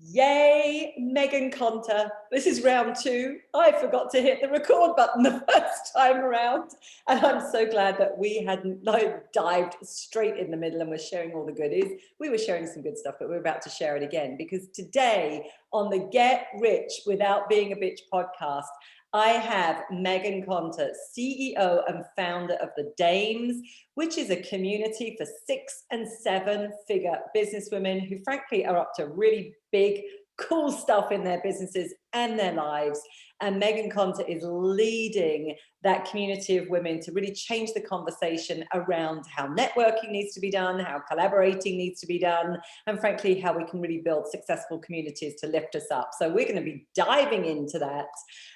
Yay, Meghann Conter. This is round 2. I forgot to hit the record button the first time around. And I'm so glad that we hadn't dived straight in the middle and were sharing all the goodies. We were sharing some good stuff, but we're about to share it again, because today on the Get Rich Without Being a Bitch podcast, I have Meghann Conter, CEO and founder of the Dames, which is a community for 6- and 7-figure businesswomen who frankly are up to really big, cool stuff in their businesses and their lives. And Meghann Conter is leading that community of women to really change the conversation around how networking needs to be done, how collaborating needs to be done, and frankly, how we can really build successful communities to lift us up. So we're going to be diving into that.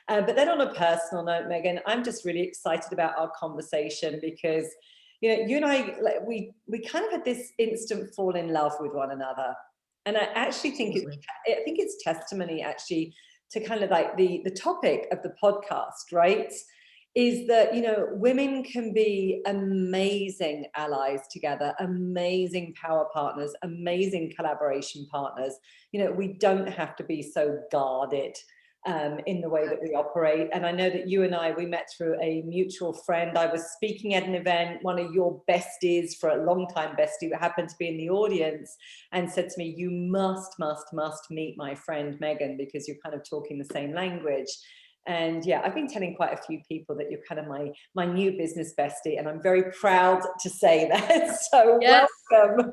But then on a personal note, Meghann, I'm just really excited about our conversation because, you know, you and I, we kind of had this instant fall in love with one another. And I actually think it's testimony actually to kind of like the topic of the podcast, right? Is that, you know, women can be amazing allies together, amazing power partners, amazing collaboration partners. You know, we don't have to be so guarded in the way that we operate. And I know that you and I, we met through a mutual friend. I was speaking at an event, one of your besties, for a long time bestie, who happened to be in the audience, and said to me, you must meet my friend Meghann, because you're kind of talking the same language. And yeah, I've been telling quite a few people that you're kind of my new business bestie, and I'm very proud to say that. So yes. Welcome.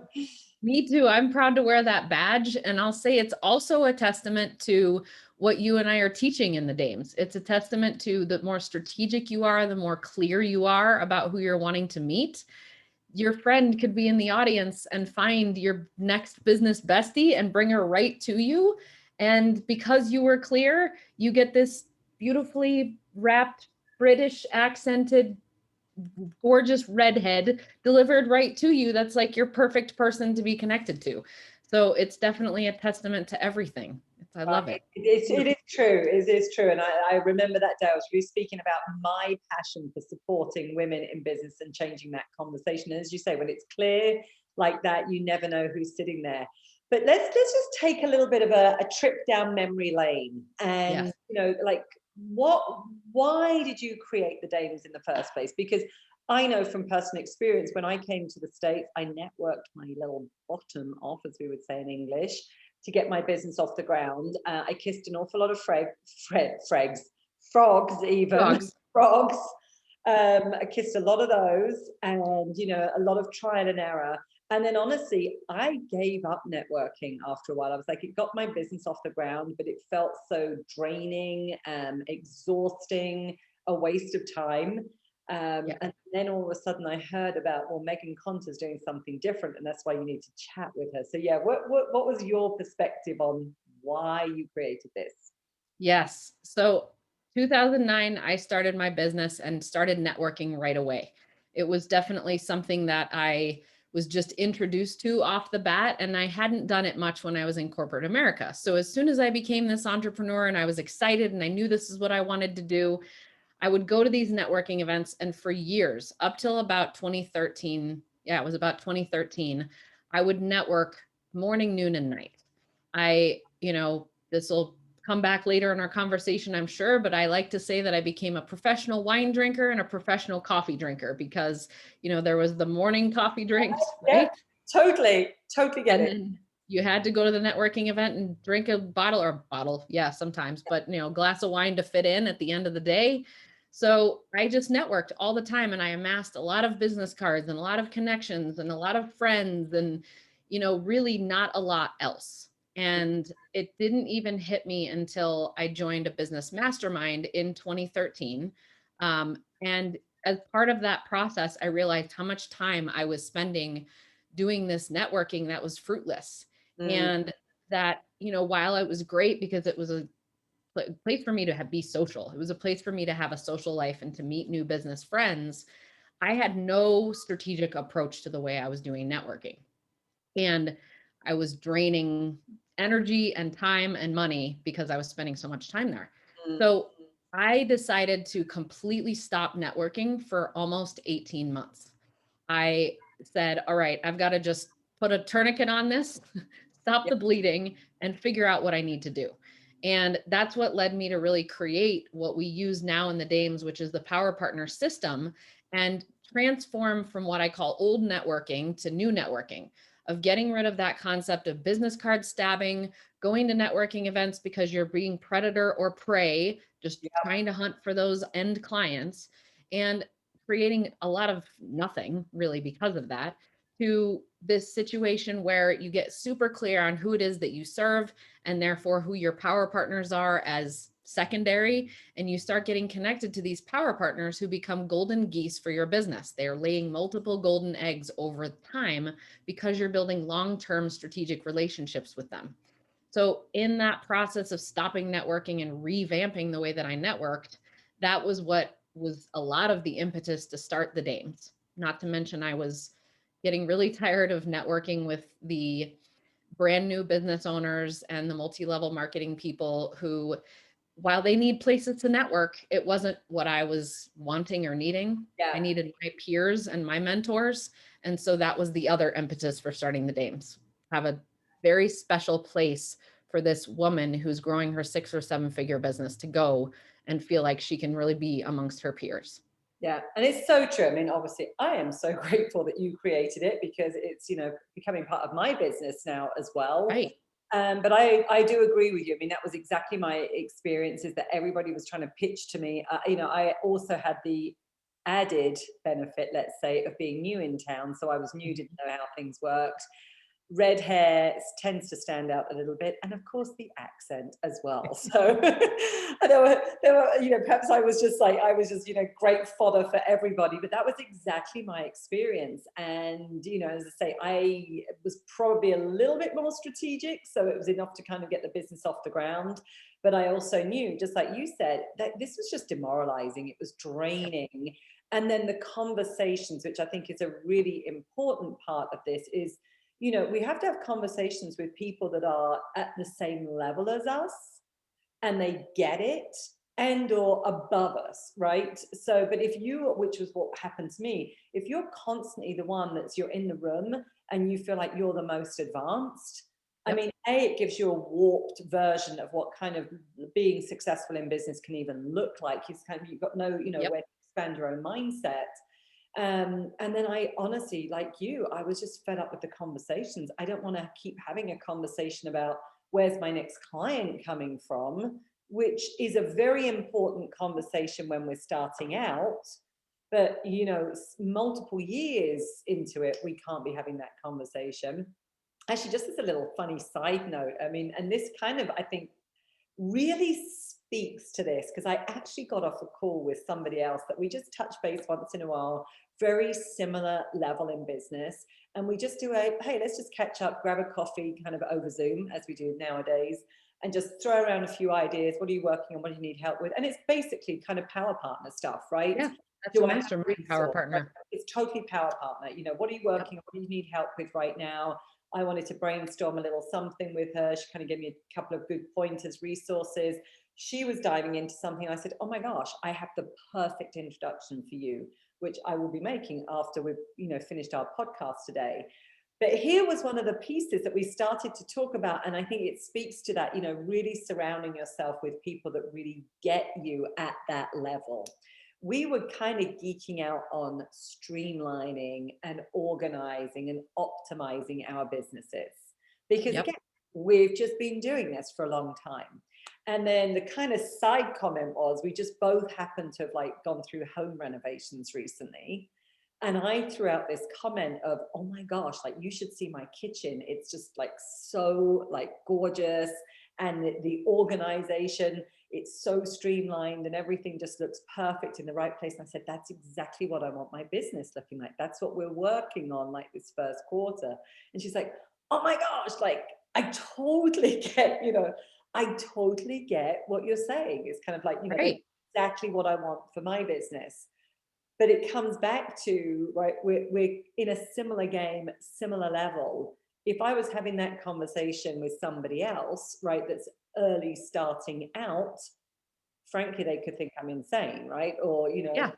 Me too. I'm proud to wear that badge. And I'll say it's also a testament to what you and I are teaching in the Dames. It's a testament to the more strategic you are, the more clear you are about who you're wanting to meet. Your friend could be in the audience and find your next business bestie and bring her right to you. And because you were clear, you get this beautifully wrapped, British accented, gorgeous redhead delivered right to you. That's like your perfect person to be connected to. So it's definitely a testament to everything. I love it. It is true. It is true. And I remember that day I was really speaking about my passion for supporting women in business and changing that conversation. And as you say, when it's clear like that, you never know who's sitting there. But let's just take a little bit of a trip down memory lane. And, you know, like why did you create the Dames in the first place? Because I know from personal experience, when I came to the States, I networked my little bottom off, as we would say in English, to get my business off the ground. I kissed an awful lot of frogs. I kissed a lot of those, and, you know, a lot of trial and error. And then honestly, I gave up networking after a while. I was like, it got my business off the ground, but it felt so draining, exhausting, a waste of time. And then all of a sudden I heard about, well, Meghann Conter's doing something different, and that's why you need to chat with her. So yeah, what was your perspective on why you created this? Yes. So 2009, I started my business and started networking right away. It was definitely something that I was just introduced to off the bat, and I hadn't done it much when I was in corporate America. So as soon as I became this entrepreneur and I was excited and I knew this is what I wanted to do, I would go to these networking events, and for years, up till about 2013, it was about 2013, I would network morning, noon, and night. This will come back later in our conversation, I'm sure, but I like to say that I became a professional wine drinker and a professional coffee drinker because, you know, there was the morning coffee drinks, right? Yeah, totally get it. And you had to go to the networking event and drink a bottle, yeah, sometimes, but, you know, glass of wine to fit in at the end of the day. So I just networked all the time, and I amassed a lot of business cards and a lot of connections and a lot of friends and, you know, really not a lot else. And it didn't even hit me until I joined a business mastermind in 2013. And as part of that process, I realized how much time I was spending doing this networking that was fruitless. And that, you know, while it was great because it was a place for me to be social, it was a place for me to have a social life and to meet new business friends, I had no strategic approach to the way I was doing networking. And I was draining energy and time and money because I was spending so much time there. So I decided to completely stop networking for almost 18 months. I said, all right, I've got to just put a tourniquet on this, stop Yeah. the bleeding, and figure out what I need to do. And that's what led me to really create what we use now in the Dames, which is the Power Partner system, and transform from what I call old networking to new networking, of getting rid of that concept of business card stabbing, going to networking events because you're being predator or prey, just Yeah. trying to hunt for those end clients, and creating a lot of nothing really because of that, to this situation where you get super clear on who it is that you serve, and therefore who your power partners are as secondary. And you start getting connected to these power partners who become golden geese for your business. They're laying multiple golden eggs over time because you're building long-term strategic relationships with them. So in that process of stopping networking and revamping the way that I networked, that was what was a lot of the impetus to start the Dames. Not to mention, I was getting really tired of networking with the brand new business owners and the multi-level marketing people who, while they need places to network, it wasn't what I was wanting or needing. I Yeah. needed my peers and my mentors. And so that was the other impetus for starting the Dames. Have a very special place for this woman who's growing her 6 or 7 figure business to go and feel like she can really be amongst her peers. Yeah, and it's so true. I mean, obviously, I am so grateful that you created it because it's, becoming part of my business now as well. Right. But I do agree with you. I mean, that was exactly my experience, is that everybody was trying to pitch to me. I also had the added benefit, let's say, of being new in town. So I was new, didn't know how things worked. Red hair tends to stand out a little bit, and of course the accent as well. So and there were, perhaps I was just great fodder for everybody, but that was exactly my experience. And as I say, I was probably a little bit more strategic, so it was enough to kind of get the business off the ground. But I also knew, just like you said, that this was just demoralizing. It was draining. And then the conversations, which I think is a really important part of this, is we have to have conversations with people that are at the same level as us, and they get it, and or above us, right? So, but if you, which was what happened to me, if you're constantly the one you're in the room and you feel like you're the most advanced, I Yep. mean, it gives you a warped version of what kind of being successful in business can even look like. You've got no, Yep. way to expand your own mindset. And then I honestly, like you, I was just fed up with the conversations. I don't want to keep having a conversation about where's my next client coming from, which is a very important conversation when we're starting out. But, multiple years into it, we can't be having that conversation. Actually, just as a little funny side note, I mean, and this kind of, I think, really speaks to this, because I actually got off a call with somebody else that we just touch base once in a while, very similar level in business. And we just do hey, let's just catch up, grab a coffee kind of over Zoom, as we do nowadays, and just throw around a few ideas. What are you working on? What do you need help with? And it's basically kind of power partner stuff, right? Yeah. That's a Do I have mastermind power resource? Right? partner. It's totally power partner. What are you Yep. working on? What do you need help with right now? I wanted to brainstorm a little something with her. She kind of gave me a couple of good pointers, resources. She was diving into something. I said, oh my gosh, I have the perfect introduction for you, which I will be making after we've, finished our podcast today. But here was one of the pieces that we started to talk about. And I think it speaks to that, really surrounding yourself with people that really get you at that level. We were kind of geeking out on streamlining and organizing and optimizing our businesses. Because Yep. again, we've just been doing this for a long time. And then the kind of side comment was, we just both happened to have gone through home renovations recently. And I threw out this comment of, oh my gosh, you should see my kitchen. It's just so gorgeous. And the organization, it's so streamlined and everything just looks perfect in the right place. And I said, that's exactly what I want my business looking like. That's what we're working on this first quarter. And she's like, oh my gosh, I totally get, I totally get what you're saying. It's kind of Right. exactly what I want for my business. But it comes back to, right, we're in a similar game, similar level. If I was having that conversation with somebody else, right, that's early starting out, frankly, they could think I'm insane, right? Or, Yeah.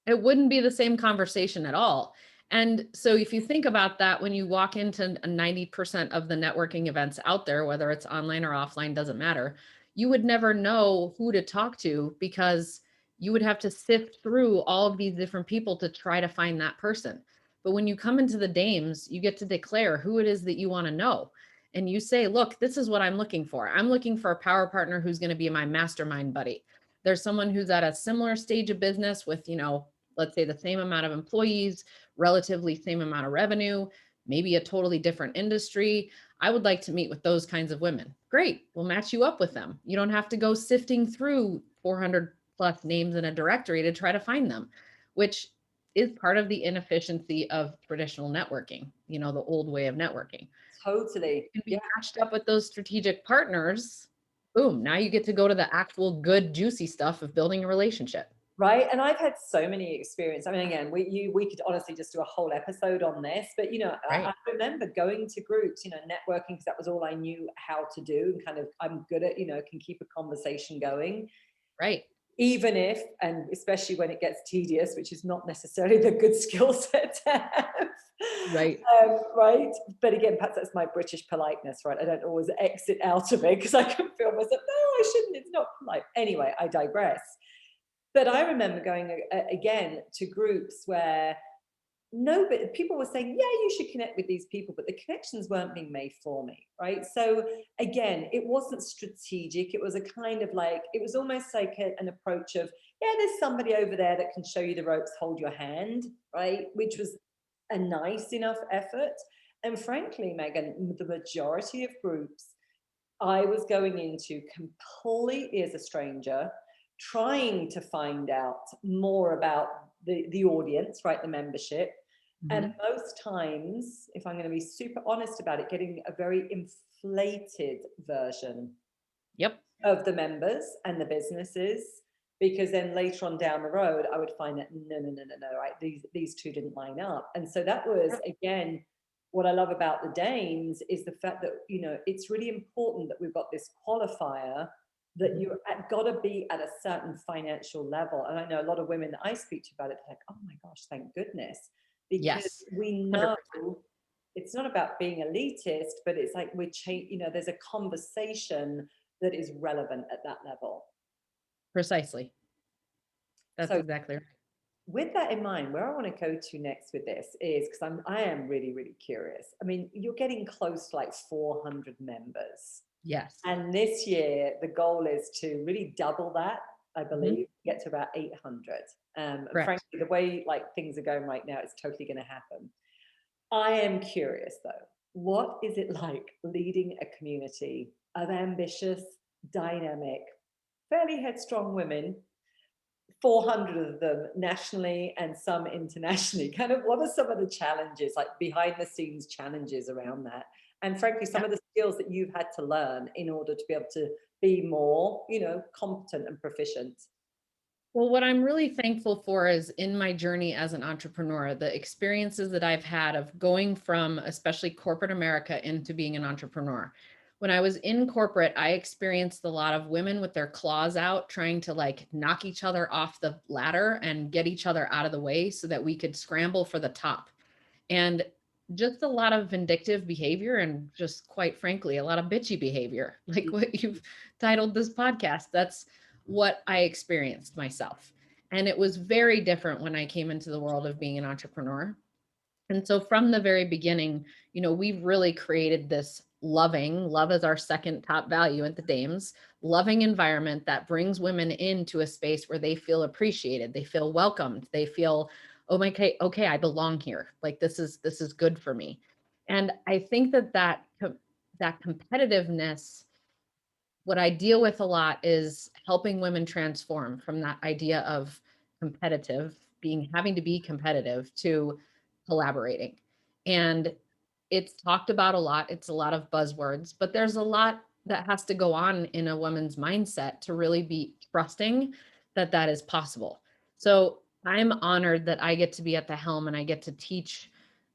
It wouldn't be the same conversation at all. And so if you think about that, when you walk into 90% of the networking events out there, whether it's online or offline, doesn't matter, you would never know who to talk to because you would have to sift through all of these different people to try to find that person. But when you come into the Dames, you get to declare who it is that you want to know. And you say, look, this is what I'm looking for. I'm looking for a power partner who's going to be my mastermind buddy. There's someone who's at a similar stage of business with, let's say the same amount of employees, relatively same amount of revenue, maybe a totally different industry. I would like to meet with those kinds of women. Great. We'll match you up with them. You don't have to go sifting through 400 plus names in a directory to try to find them, which is part of the inefficiency of traditional networking, the old way of networking. Totally. You can Yeah. be matched up with those strategic partners. Boom. Now you get to go to the actual good, juicy stuff of building a relationship. Right. And I've had so many experiences. I mean, again, we could honestly just do a whole episode on this, but Right. I remember going to groups, networking, because that was all I knew how to do, and kind of I'm good at, can keep a conversation going. Right. Even if, and especially when it gets tedious, which is not necessarily the good skill set to have. Right. Right. But again, perhaps that's my British politeness, right? I don't always exit out of it because I can feel myself, no, I shouldn't, it's not polite. Anyway, I digress. But I remember going again to groups where nobody, people were saying, yeah, you should connect with these people, but the connections weren't being made for me, right? So again, it wasn't strategic. It was a kind of like, it was almost like an approach of, yeah, there's somebody over there that can show you the ropes, hold your hand, right? Which was a nice enough effort. And frankly, Meghann, the majority of groups I was going into completely as a stranger, trying to find out more about the audience, right? The membership. And Mhm. most times, if I'm going to be super honest about it, getting a very inflated version Yep. of the members and the businesses, because then later on down the road, I would find that no, right? These two didn't line up. And so that was, again, what I love about the Danes is the fact that, it's really important that we've got this qualifier that Mhm. you're got to be at a certain financial level. And I know a lot of women that I speak to about it, they're like, oh my gosh, thank goodness. Because Yes. we know 100%. it's not about being elitist, but it's like there's a conversation that is relevant at that level. Precisely. That's So exactly right. with that in mind, where I want to go to next with this is because I am really, really curious. I mean, you're getting close to like 400 members. Yes. And this year, the goal is to really double that, I Mhm. believe, get to about 800. And Correct. frankly, the way like things are going right now, it's totally going to happen. I am curious though, what is it like leading a community of ambitious, dynamic, fairly headstrong women, 400 of them nationally and some internationally? Kind of what are some of the challenges, like behind the scenes challenges around that? And frankly, some Yeah. of the skills that you've had to learn in order to be able to be more, competent and proficient. Well, what I'm really thankful for is in my journey as an entrepreneur, the experiences that I've had of going from especially corporate America into being an entrepreneur. When I was in corporate, I experienced a lot of women with their claws out trying to like knock each other off the ladder and get each other out of the way so that we could scramble for the top. And just a lot of vindictive behavior and just quite frankly, a lot of bitchy behavior, like what you've titled this podcast. That's what I experienced myself. And it was very different when I came into the world of being an entrepreneur. And so from the very beginning, we've really created this love is our second top value at the Dames, loving environment that brings women into a space where they feel appreciated, they feel welcomed, they feel, oh my, okay, I belong here. Like this is good for me. And I think that competitiveness, what I deal with a lot is helping women transform from that idea of having to be competitive to collaborating. And it's talked about a lot. It's a lot of buzzwords, but there's a lot that has to go on in a woman's mindset to really be trusting that that is possible. So I'm honored that I get to be at the helm and I get to teach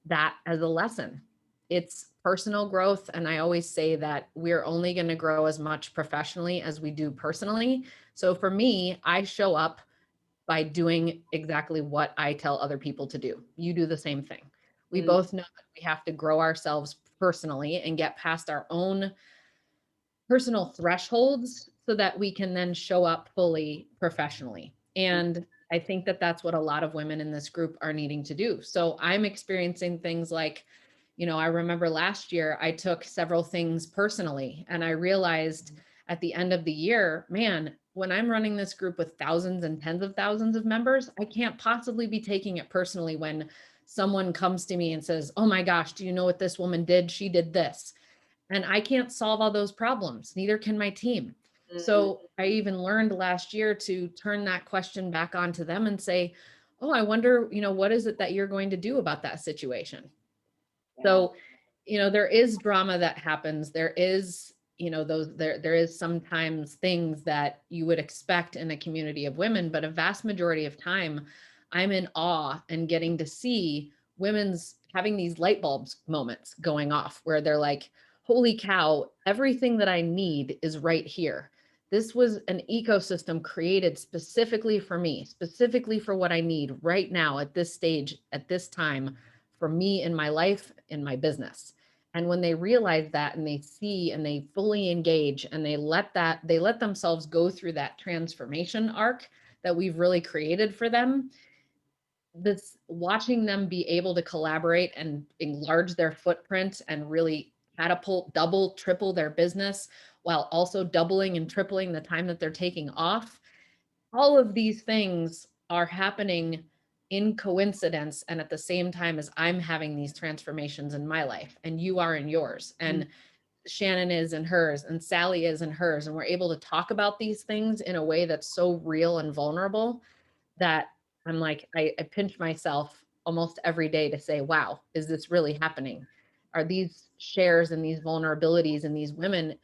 that as a lesson. It's personal growth. And I always say that we're only going to grow as much professionally as we do personally. So for me, I show up by doing exactly what I tell other people to do. You do the same thing. We Mm, both know that we have to grow ourselves personally and get past our own personal thresholds so that we can then show up fully professionally. And I think that that's what a lot of women in this group are needing to do. So I'm experiencing things like, I remember last year I took several things personally and I realized at the end of the year, man, when I'm running this group with thousands and tens of thousands of members, I can't possibly be taking it personally when someone comes to me and says, "Oh my gosh, do you know what this woman did? She did this." And I can't solve all those problems. Neither can my team. mm, So I even learned last year to turn that question back onto them and say, "Oh, I wonder, what is it that you're going to do about that situation?" yeah. So, there is drama that happens. There is, there is sometimes things that you would expect in a community of women, but a vast majority of time, I'm in awe and getting to see women's having these light bulbs moments going off where they're like, holy cow, everything that I need is right here. This was an ecosystem created specifically for me, specifically for what I need right now at this stage, at this time for me in my life, in my business. And when they realize that and they see and they fully engage and they let themselves go through that transformation arc that we've really created for them, this watching them be able to collaborate and enlarge their footprint and really catapult, double, triple their business while also doubling and tripling the time that they're taking off. All of these things are happening in coincidence and at the same time as I'm having these transformations in my life and you are in yours Mm. and Shannon is in hers and Sally is in hers, and we're able to talk about these things in a way that's so real and vulnerable that I'm like, I pinch myself almost every day to say, wow, is this really happening? Are these shares and these vulnerabilities and these women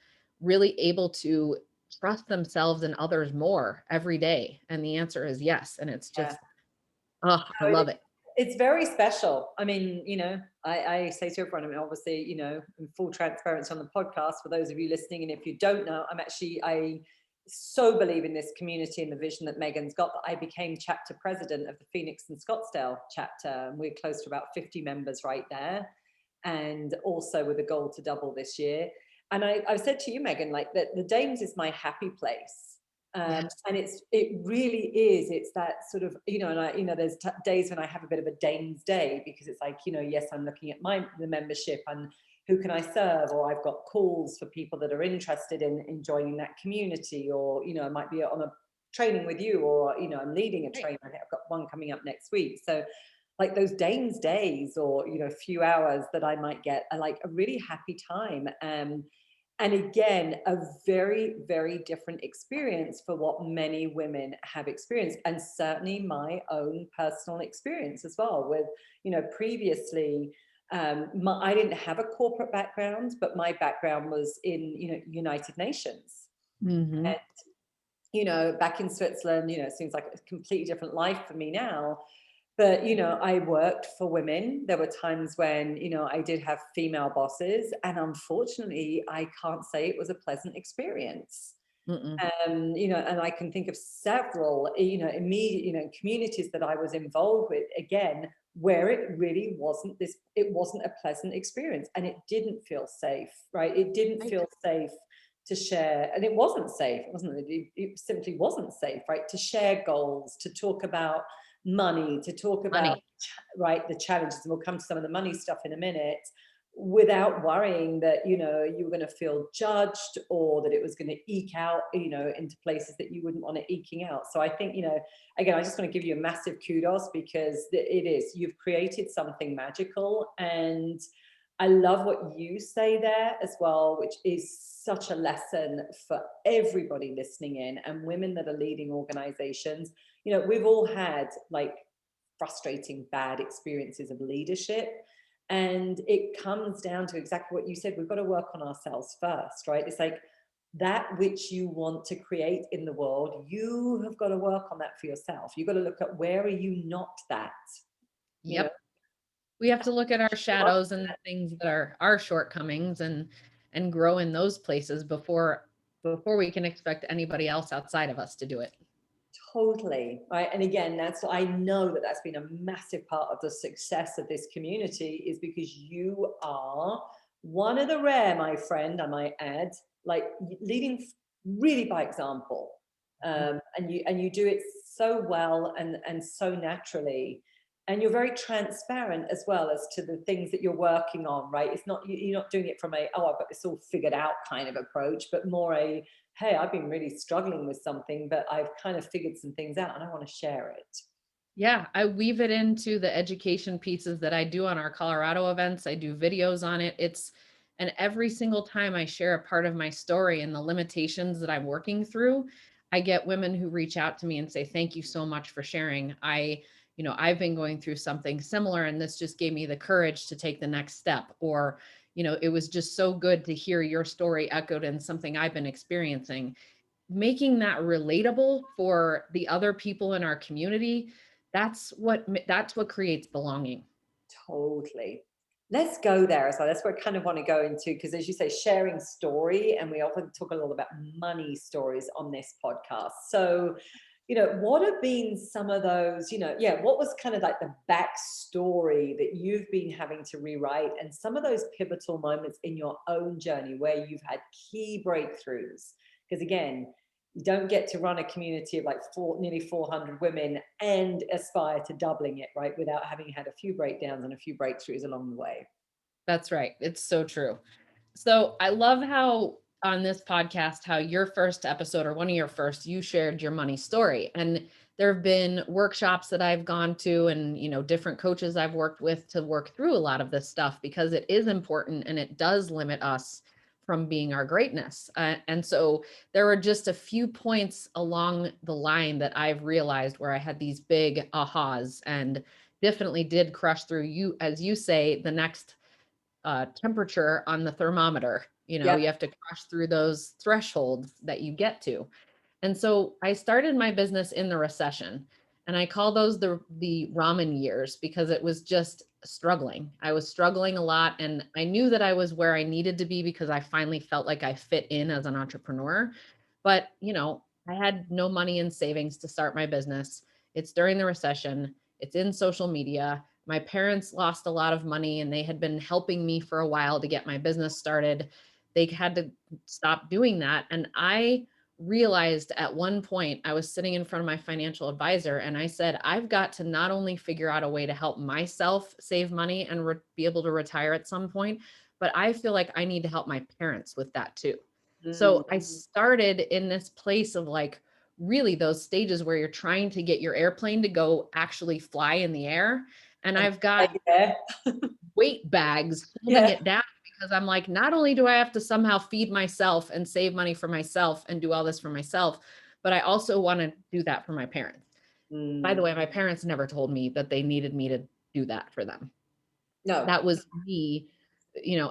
really able to trust themselves and others more every day? And the answer is yes. And it's Yeah. just, oh, I No, love it. it's very special. I mean, I say to everyone, I mean, obviously, in full transparency on the podcast, for those of you listening, and if you don't know, I so believe in this community and the vision that Meghann's got that I became chapter president of the Phoenix and Scottsdale chapter. And we're close to about 50 members right there. And also with a goal to double this year. And I've said to you, Meghann, like that the Dames is my happy place. Yes. And it really is. It's that sort of, and there's days when I have a bit of a Danes day because it's like, yes, I'm looking at the membership and who can I serve, or I've got calls for people that are interested in joining that community, or I might be on a training with you, or I'm leading a Right. training. I've got one coming up next week. So like those Danes days, or a few hours that I might get are like a really happy time. And again, a very, very different experience for what many women have experienced, and certainly my own personal experience as well. With previously, I didn't have a corporate background, but my background was in United Nations. Mm-hmm. And back in Switzerland, it seems like a completely different life for me now. But I worked for women. There were times when I did have female bosses, and unfortunately I can't say it was a pleasant experience. Mm-mm. And I can think of several immediate communities that I was involved with, again, where it really wasn't a pleasant experience, and it didn't feel safe, right? It didn't Right. feel safe to share, and it wasn't safe, it simply wasn't safe, right? To share goals, to talk about money, to talk about, Money. right, the challenges, and we'll come to some of the money stuff in a minute, without worrying that you were going to feel judged, or that it was going to eke out into places that you wouldn't want it eking out. So I think again, I just want to give you a massive kudos, because you've created something magical. And I love what you say there as well, which is such a lesson for everybody listening in, and women that are leading organizations. We've all had like frustrating bad experiences of leadership, and it comes down to exactly what you said. We've got to work on ourselves first, right? It's like that which you want to create in the world, you have got to work on that for yourself. You've got to look at, where are you not that, you know Yep. We have to look at our shadows and the things that are our shortcomings and grow in those places before we can expect anybody else outside of us to do it. Totally, right? And again, I know that that's been a massive part of the success of this community, is because you are one of the rare, my friend, I might add, like leading really by example. And you do it so well and so naturally. And you're very transparent as well as to the things that you're working on, right? It's not, you're not doing it from a, oh, I've got this all figured out kind of approach, but more a, hey, I've been really struggling with something, but I've kind of figured some things out and I want to share it. Yeah, I weave it into the education pieces that I do on our Colorado events. I do videos on it. And every single time I share a part of my story and the limitations that I'm working through, I get women who reach out to me and say, "Thank you so much for sharing. I've been going through something similar and this just gave me the courage to take the next step." Or, "It was just so good to hear your story echoed in something I've been experiencing." Making that relatable for the other people in our community, that's what creates belonging. Totally. Let's go there as well. That's what I kind of want to go into, because as you say, sharing story, and we often talk a lot about money stories on this podcast. So, what have been some of those, yeah, what was kind of like the backstory that you've been having to rewrite, and some of those pivotal moments in your own journey where you've had key breakthroughs? Because again, you don't get to run a community of like nearly 400 women and aspire to doubling it, right? Without having had a few breakdowns and a few breakthroughs along the way. That's right. It's so true. So I love how on this podcast, how your first episode or one of your first, you shared your money story. And there have been workshops that I've gone to and, different coaches I've worked with to work through a lot of this stuff because it is important and it does limit us from being our greatness. And so there were just a few points along the line that I've realized where I had these big ahas and definitely did crush through, you, as you say, the next temperature on the thermometer. Yep. You have to crush through those thresholds that you get to. And so I started my business in the recession, and I call those the ramen years because it was just struggling. I was struggling a lot, and I knew that I was where I needed to be because I finally felt like I fit in as an entrepreneur. But, I had no money in savings to start my business. It's during the recession. It's in social media. My parents lost a lot of money and they had been helping me for a while to get my business started. They had to stop doing that. And I realized at one point, I was sitting in front of my financial advisor and I said, I've got to not only figure out a way to help myself save money and be able to retire at some point, but I feel like I need to help my parents with that too. Mm. So I started in this place of like, really those stages where you're trying to get your airplane to go actually fly in the air. And And I've got yeah. weight bags holding Yeah. it down because I'm like, not only do I have to somehow feed myself and save money for myself and do all this for myself, but I also want to do that for my parents. By the Mm. way, my parents never told me that they needed me to do that for them. No. That was me,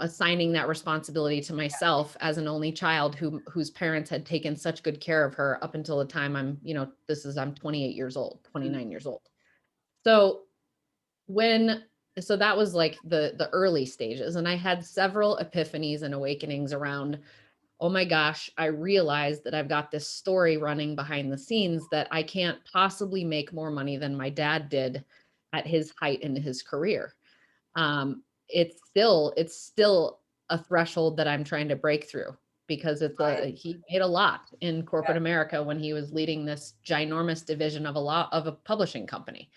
assigning that responsibility to myself as an only child whose parents had taken such good care of her up until the time I'm 28 years old, Mm. 29 years old. So when so that was like the early stages, and I had several epiphanies and awakenings around, oh my gosh, I realized that I've got this story running behind the scenes that I can't possibly make more money than my dad did at his height in his career. It's still a threshold that I'm trying to break through because Right. he made a lot in corporate America when he was leading this ginormous division of a publishing company.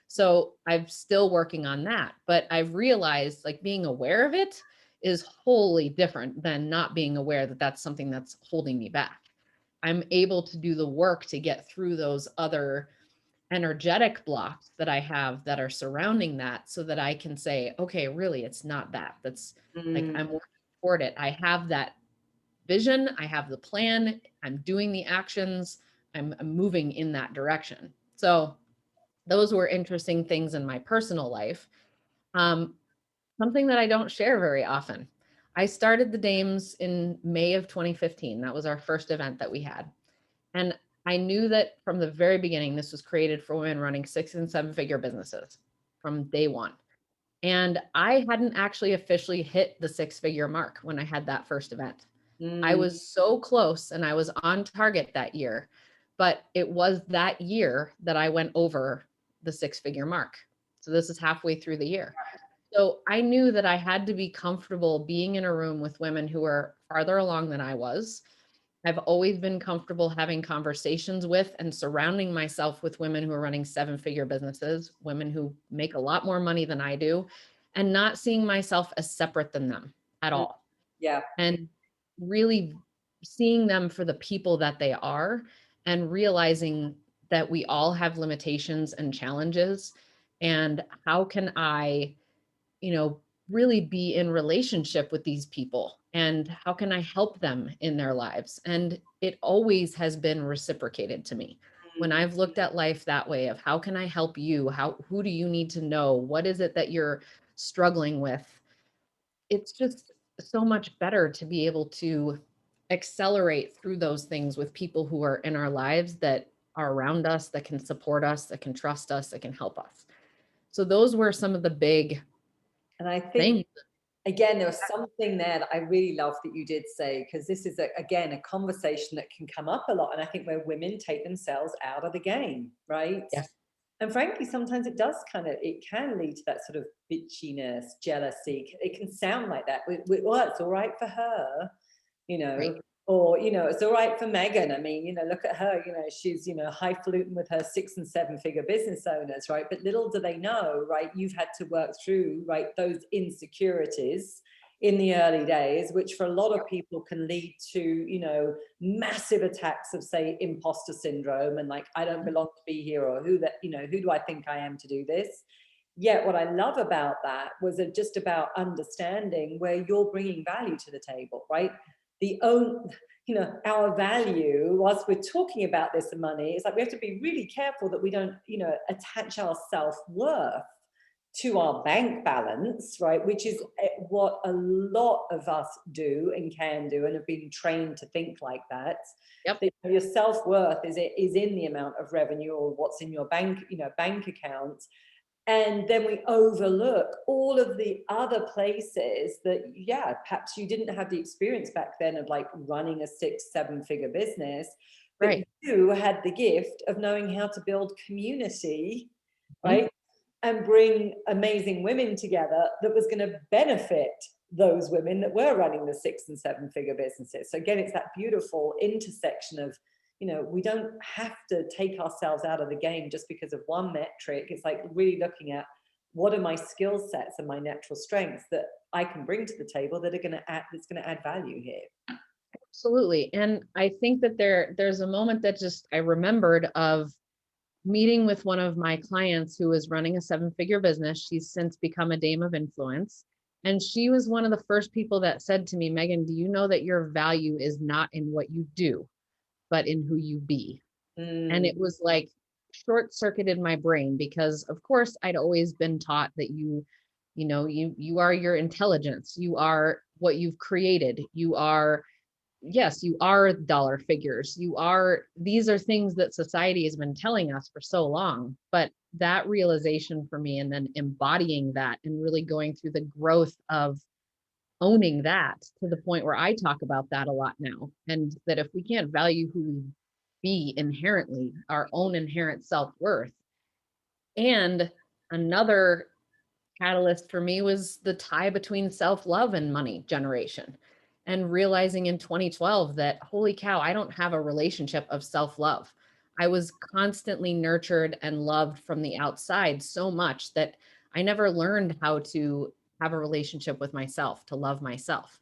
So I'm still working on that, but I've realized like being aware of it is wholly different than not being aware that that's something that's holding me back. I'm able to do the work to get through those other energetic blocks that I have that are surrounding that so that I can say, okay, really, it's not that. That's like Mm. I'm working toward it. I have that vision, I have the plan, I'm doing the actions, I'm moving in that direction. So those were interesting things in my personal life. Um, Something that I don't share very often. I started the Dames in May of 2015. That was our first event that we had. And I knew that from the very beginning, this was created for women running 6 and 7 figure businesses from day one. And I hadn't actually officially hit the 6 figure mark when I had that first event. I Mm. was so close and I was on target that year. but it was that year that I went over the 6-figure mark. So this is halfway through the year. So I knew that I had to be comfortable being in a room with women who are farther along than I was. I've always been comfortable having conversations with and surrounding myself with women who are running 7-figure businesses, women who make a lot more money than I do, and not seeing myself as separate than them at Mm, all. yeah. And really seeing them for the people that they are, and realizing that we all have limitations and challenges. And how can I, you know, really be in relationship with these people, and how can I help them in their lives? And it always has been reciprocated to me. When Mm. I've looked at life that way of how can I help you? Who do you need to know? What is it that you're struggling with? It's just so much better to be able to accelerate through those things with people who are in our lives, that are around us, that can support us, that can trust us, that can help us. So those were some of the big And I think, things. again, there was something there that I really love that you did say, because this is, again, a conversation that can come up a lot. And I think where women take themselves out of the game, right? Yes. And frankly, sometimes it does it can lead to that sort of bitchiness, jealousy. It can sound like that. Well, it's all right for her, you Right. know, or, it's all right for Meghann. I mean, look at her, she's, highfalutin with her 6 and 7 figure business owners, right? But little do they know, right? You've had to work through, right, those insecurities in the early days, which for a lot of people can lead to, massive attacks of, say, imposter syndrome, and like, I don't belong to be here, or who do I think I am to do this? Yet what I love about that was just about understanding where you're bringing value to the table, right? Our value, whilst we're talking about this money, it's like we have to be really careful that we don't, attach our self-worth to our bank balance, right? Which is what a lot of us do and can do, and have been trained to think like that. Yep. That your self-worth is in the amount of revenue or what's in your bank account. And then we overlook all of the other places that, yeah, perhaps you didn't have the experience back then of like running a 6-7 figure business, but Right. you had the gift of knowing how to build community, Mhm. right? And bring amazing women together that was going to benefit those women that were running the 6 and 7 figure businesses. So again, it's that beautiful intersection of, we don't have to take ourselves out of the game just because of one metric. It's like really looking at, what are my skill sets and my natural strengths that I can bring to the table that's going to add value here. Absolutely. And I think that there's a moment that just I remembered of meeting with one of my clients who is running a 7-figure business. She's since become a dame of influence. And she was one of the first people that said to me, Meghann, do you know that your value is not in what you do, but in who you be? And Mm, it was like short circuited my brain, because of course I'd always been taught that you are your intelligence, you are what you've created, you are, yes, you are dollar figures, these are things that society has been telling us for so long. But that realization for me, and then embodying that and really going through the growth of owning that, to the point where I talk about that a lot now. And that if we can't value who we be inherently, our own inherent self-worth. And another catalyst for me was the tie between self-love and money generation, and realizing in 2012 that, holy cow, I don't have a relationship of self-love. I was constantly nurtured and loved from the outside so much that I never learned how to have a relationship with myself, to love myself.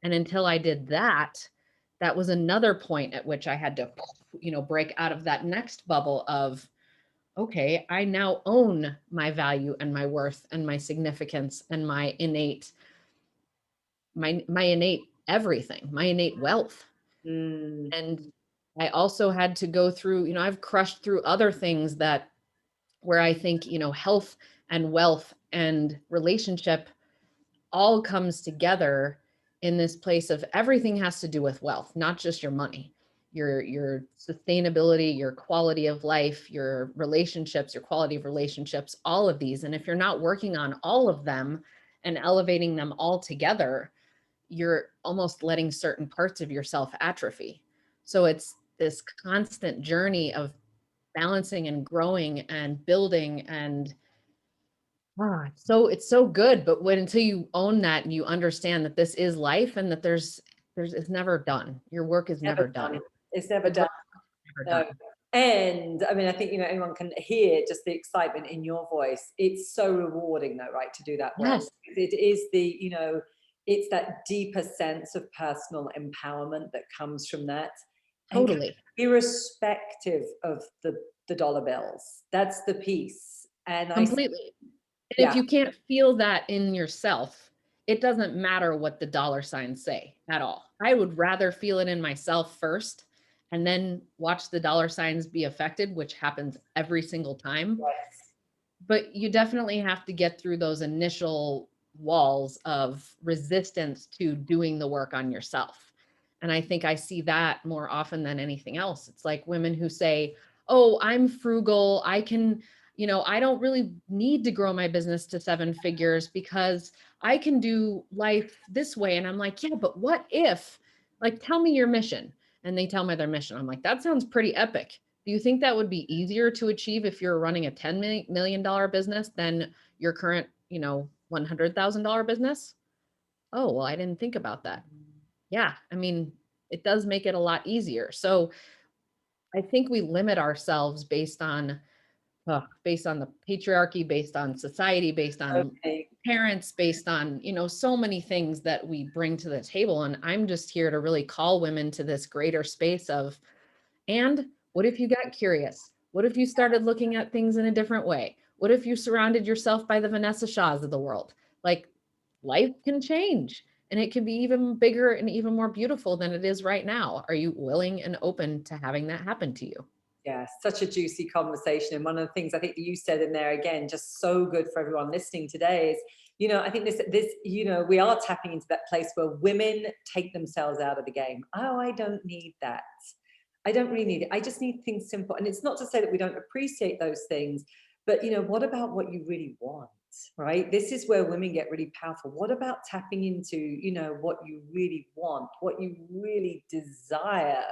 And until I did that, that was another point at which I had to, break out of that next bubble of, okay, I now own my value and my worth and my significance and my innate everything, my innate wealth. mm, And I also had to go through, I've crushed through other things that, where I think, health and wealth and relationship all comes together in this place of everything has to do with wealth, not just your money, your sustainability, your quality of life, your relationships, your quality of relationships, all of these. And if you're not working on all of them and elevating them all together, you're almost letting certain parts of yourself atrophy. So it's this constant journey of balancing and growing and building, and so it's so good. But until you own that and you understand that this is life and that it's never done. Your work is never done. It's never done. No. And I mean, I think, anyone can hear just the excitement in your voice. It's so rewarding though, right, to do that work. Yes. It is it's that deeper sense of personal empowerment that comes from that. Totally. Irrespective of the dollar bills. That's the piece. And completely. And if you can't feel that in yourself, it doesn't matter what the dollar signs say at all. I would rather feel it in myself first and then watch the dollar signs be affected, which happens every single time. Yes. But you definitely have to get through those initial walls of resistance to doing the work on yourself. And I think I see that more often than anything else. It's like women who say, oh, I'm frugal. I can, I don't really need to grow my business to 7 figures because I can do life this way. And I'm like, yeah, but what if, like, tell me your mission. And they tell me their mission. I'm like, that sounds pretty epic. Do you think that would be easier to achieve if you're running a $10 million business than your current, $100,000 business? Oh, well, I didn't think about that. Yeah. I mean, it does make it a lot easier. So I think we limit ourselves based on the patriarchy, based on society, based on parents, based on, so many things that we bring to the table. And I'm just here to really call women to this greater space of, and what if you got curious? What if you started looking at things in a different way? What if you surrounded yourself by the Vanessa Shaws of the world? Like, life can change and it can be even bigger and even more beautiful than it is right now. Are you willing and open to having that happen to you? Yeah, such a juicy conversation. And one of the things I think that you said in there, again, just so good for everyone listening today, is, I think this, we are tapping into that place where women take themselves out of the game. Oh, I don't need that. I don't really need it. I just need things simple. And it's not to say that we don't appreciate those things, but what about what you really want? Right? This is where women get really powerful. What about tapping into, what you really want, what you really desire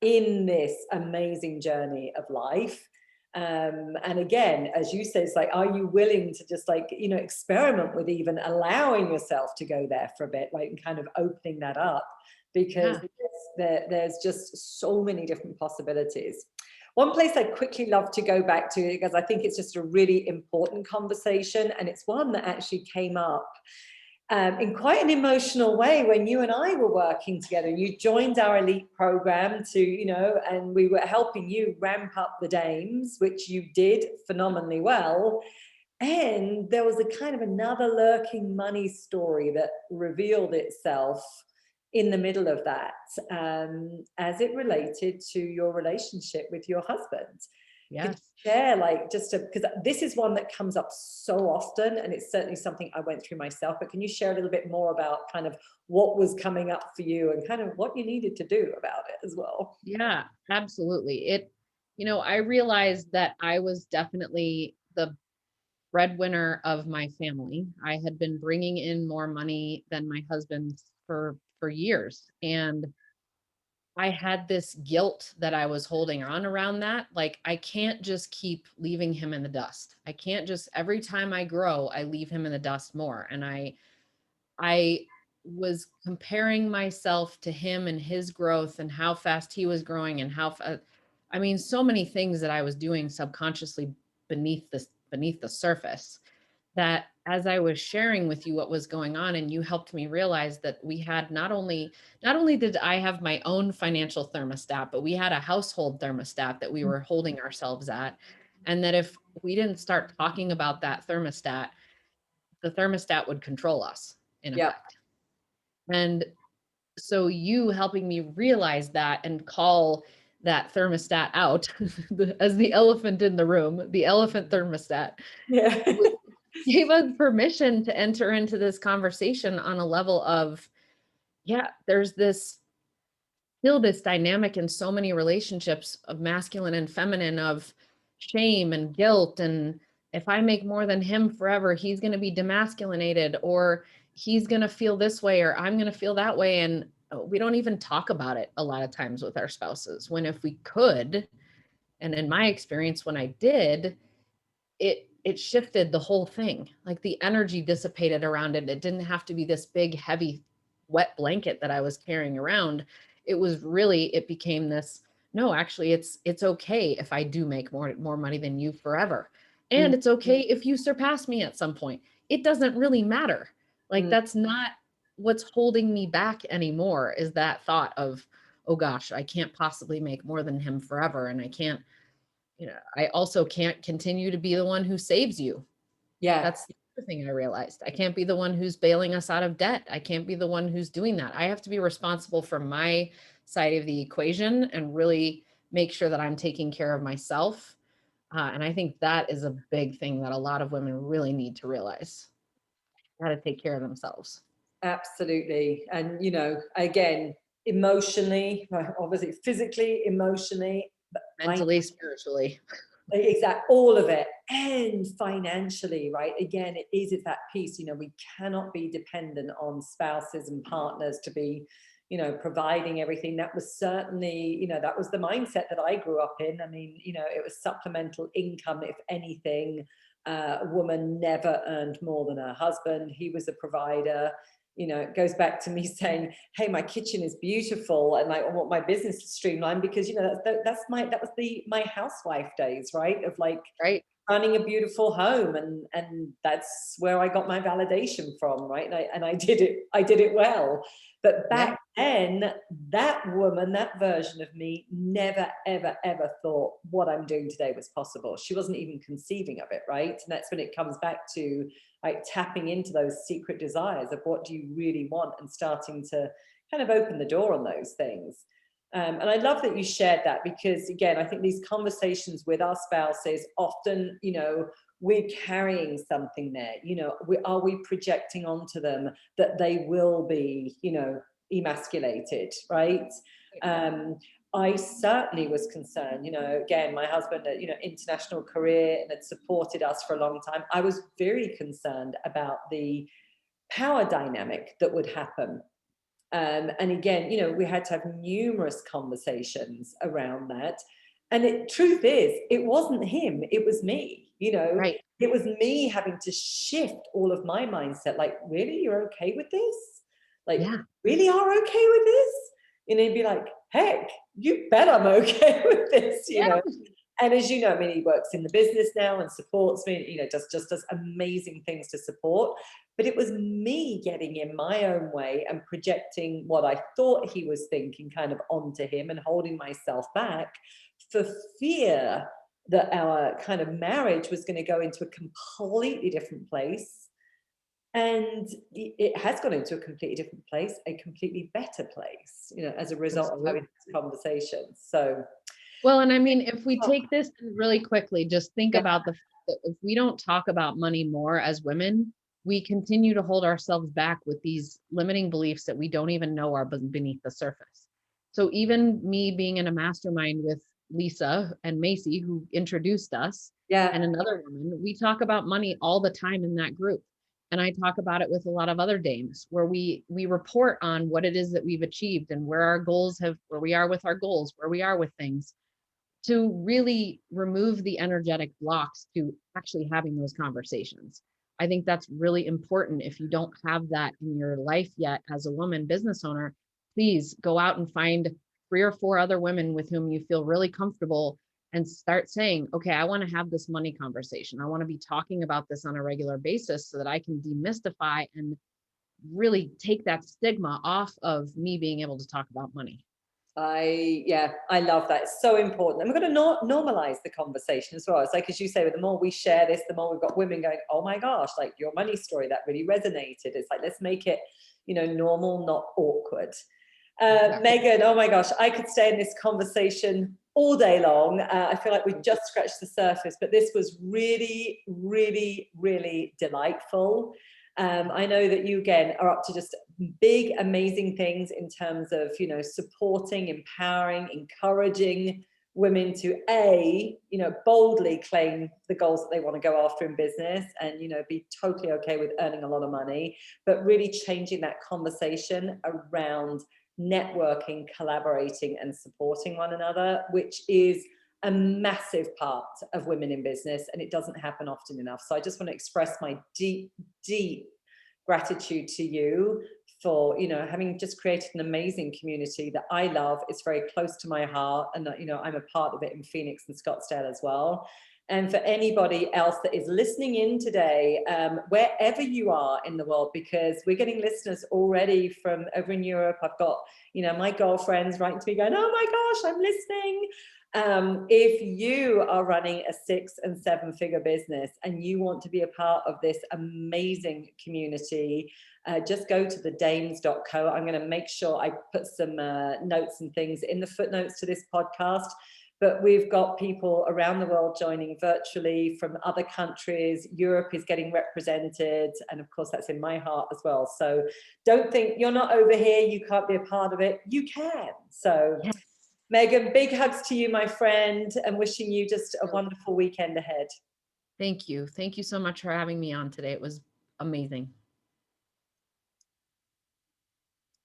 in this amazing journey of life? And again, as you say, it's like, are you willing to just experiment with even allowing yourself to go there for a bit, right? And kind of opening that up, because there's just so many different possibilities. One place I'd quickly love to go back to, because I think it's just a really important conversation, and it's one that actually came up in quite an emotional way when you and I were working together. You joined our elite program and we were helping you ramp up the dames, which you did phenomenally well. And there was a kind of another lurking money story that revealed itself in the middle of that, as it related to your relationship with your husband. Yes. Could you share, because this is one that comes up so often, and it's certainly something I went through myself, but can you share a little bit more about kind of what was coming up for you and kind of what you needed to do about it as well? Yeah, absolutely. I realized that I was definitely the breadwinner of my family. I had been bringing in more money than my husband for years. And I had this guilt that I was holding on around that. Like, I can't just keep leaving him in the dust. I can't just, every time I grow, I leave him in the dust more. And I was comparing myself to him and his growth and how fast he was growing and so many things that I was doing subconsciously beneath the surface, that as I was sharing with you what was going on, and you helped me realize that we had not only did I have my own financial thermostat, but we had a household thermostat that we were holding ourselves at. And that if we didn't start talking about that thermostat, the thermostat would control us in effect. And so you helping me realize that and call that thermostat out as the elephant in the room, the elephant thermostat, gave us permission to enter into this conversation on a level of, there's still this dynamic in so many relationships of masculine and feminine, of shame and guilt. And if I make more than him forever, he's going to be demasculinated, or he's going to feel this way, or I'm going to feel that way. And we don't even talk about it a lot of times with our spouses, when if we could, and in my experience, when I did, it shifted the whole thing. Like the energy dissipated around it. It didn't have to be this big, heavy, wet blanket that I was carrying around. It was really, it became this, no, actually it's okay if I do make more money than you forever. And Mm, it's okay if you surpass me at some point. It doesn't really matter. Like mm. that's not what's holding me back anymore, is that thought of, oh gosh, I can't possibly make more than him forever. And I can't, I also can't continue to be the one who saves you. Yeah, That's the other thing I realized. I can't be the one who's bailing us out of debt. I can't be the one who's doing that. I have to be responsible for my side of the equation and really make sure that I'm taking care of myself. And I think that is a big thing that a lot of women really need to realize. How to take care of themselves. absolutely. And, again, emotionally, obviously physically, emotionally, but Mentally, spiritually. exact, all of it, and financially, right? Again, it's that piece. We cannot be dependent on spouses and partners to be, providing everything. That was certainly, that was the mindset that I grew up in. I mean, it was supplemental income, if anything. A woman never earned more than her husband. He was a provider. It goes back to me saying, hey, my kitchen is beautiful and I want my business to streamline, because that was my housewife days, right, of like Right. running a beautiful home, and that's where I got my validation from, right? And I did it well. But Yep. back then, that woman, that version of me, never ever ever thought what I'm doing today was possible. She wasn't even conceiving of it, right? And that's when it comes back to like tapping into those secret desires of what do you really want, and starting to kind of open the door on those things. And I love that you shared that, because again, I think these conversations with our spouses often, we're carrying something there. Are we projecting onto them that they will be, emasculated, right? Um, I certainly was concerned. Again, my husband, international career, and had supported us for a long time. I was very concerned about the power dynamic that would happen. And again, we had to have numerous conversations around that. And truth is, it wasn't him, it was me. Right. It was me having to shift all of my mindset. Like, really, you're okay with this? Like, Yeah. really are okay with this? He'd be like, heck, you bet I'm okay with this, Yeah. And as you know, I mean, he works in the business now and supports me, does amazing things to support. But it was me getting in my own way and projecting what I thought he was thinking kind of onto him, and holding myself back for fear that our kind of marriage was going to go into a completely different place. And it has gone into a completely different place, a completely better place, as a result of having Absolutely. this conversation. So, Well, and I mean, if we take this really quickly, just think yeah, about the fact that if we don't talk about money more as women, we continue to hold ourselves back with these limiting beliefs that we don't even know are beneath the surface. So even me being in a mastermind with Lisa and Macy, who introduced us, yeah, and another woman, we talk about money all the time in that group. And I talk about it with a lot of other dames, where we report on what it is that we've achieved and where our goals have, where we are with our goals, where we are with things, to really remove the energetic blocks to actually having those conversations. I think that's really important. If you don't have that in your life yet as a woman business owner, please go out and find 3 or 4 other women with whom you feel really comfortable, and start saying, okay, I want to have this money conversation. I want to be talking about this on a regular basis so that I can demystify and really take that stigma off of me being able to talk about money. I love that. It's so important. And we're going to normalize the conversation as well. It's like, as you say, the more we share this, the more we've got women going, oh my gosh, like your money story, that really resonated. It's like, let's make it, normal, not awkward. Exactly. Meghann, oh my gosh, I could stay in this conversation all day long. I feel like we just scratched the surface, but this was really, really, really delightful. I know that you, again, are up to just big, amazing things in terms of, supporting, empowering, encouraging women to boldly claim the goals that they want to go after in business, and, be totally okay with earning a lot of money, but really changing that conversation around networking, collaborating, and supporting one another, which is a massive part of women in business, and it doesn't happen often enough. So I just want to express my deep, deep gratitude to you for, you know, having just created an amazing community that I love. It's very close to my heart, and you know, I'm a part of it in Phoenix and Scottsdale as well. And for anybody else that is listening in today, wherever you are in the world, because we're getting listeners already from over in Europe. I've got, you know, my girlfriends writing to me going, oh my gosh, I'm listening. If you are running a 6 and 7 figure business and you want to be a part of this amazing community, just go to thedames.co. I'm going to make sure I put some notes and things in the footnotes to this podcast. But we've got people around the world joining virtually from other countries. Europe is getting represented. And of course, that's in my heart as well. So don't think you're not over here, you can't be a part of it. You can. So Yes. Meghann, big hugs to you, my friend, and wishing you just a wonderful weekend ahead. Thank you. Thank you so much for having me on today. It was amazing.